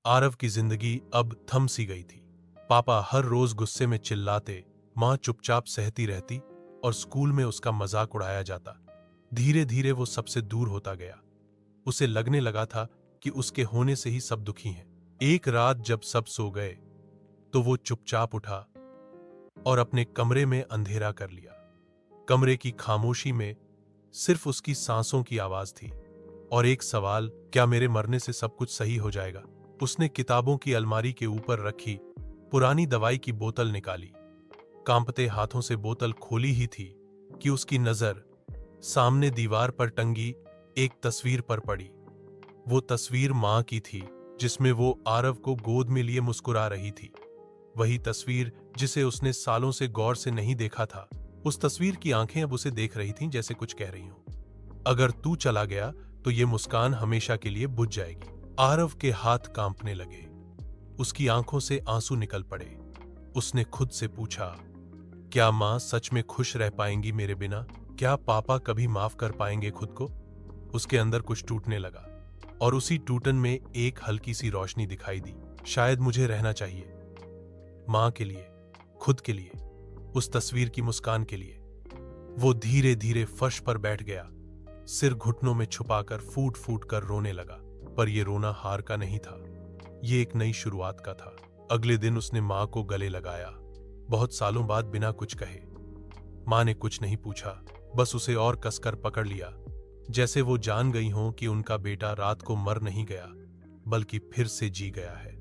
आरव की जिंदगी अब थम सी गई थी। पापा हर रोज गुस्से में चिल्लाते, माँ चुपचाप सहती रहती और स्कूल में उसका मजाक उड़ाया जाता। धीरे धीरे वो सबसे दूर होता गया। उसे लगने लगा था कि उसके होने से ही सब दुखी हैं। एक रात जब सब सो गए तो वो चुपचाप उठा और अपने कमरे में अंधेरा कर लिया। कमरे की खामोशी में सिर्फ उसकी सांसों की आवाज थी और एक सवाल, क्या मेरे मरने से सब कुछ सही हो जाएगा? उसने किताबों की अलमारी के ऊपर रखी पुरानी दवाई की बोतल निकाली। कांपते हाथों से बोतल खोली ही थी कि उसकी नजर सामने दीवार पर टंगी एक तस्वीर पर पड़ी। वो तस्वीर मां की थी, जिसमें वो आरव को गोद में लिए मुस्कुरा रही थी। वही तस्वीर जिसे उसने सालों से गौर से नहीं देखा था। उस तस्वीर की आंखें अब उसे देख रही थीं, जैसे कुछ कह रही हो। अगर तू चला गया तो ये मुस्कान हमेशा के लिए बुझ जाएगी। आरव के हाथ कांपने लगे। उसकी आंखों से आंसू निकल पड़े। उसने खुद से पूछा, क्या मां सच में खुश रह पाएंगी मेरे बिना? क्या पापा कभी माफ कर पाएंगे खुद को? उसके अंदर कुछ टूटने लगा और उसी टूटन में एक हल्की सी रोशनी दिखाई दी। शायद मुझे रहना चाहिए, मां के लिए, खुद के लिए, उस तस्वीर की मुस्कान के लिए। वो धीरे धीरे फर्श पर बैठ गया, सिर घुटनों में छुपाकर फूट फूट कर रोने लगा। पर यह रोना हार का नहीं था, ये एक नई शुरुआत का था। अगले दिन उसने मां को गले लगाया, बहुत सालों बाद, बिना कुछ कहे। मां ने कुछ नहीं पूछा, बस उसे और कसकर पकड़ लिया, जैसे वो जान गई हों कि उनका बेटा रात को मर नहीं गया, बल्कि फिर से जी गया है।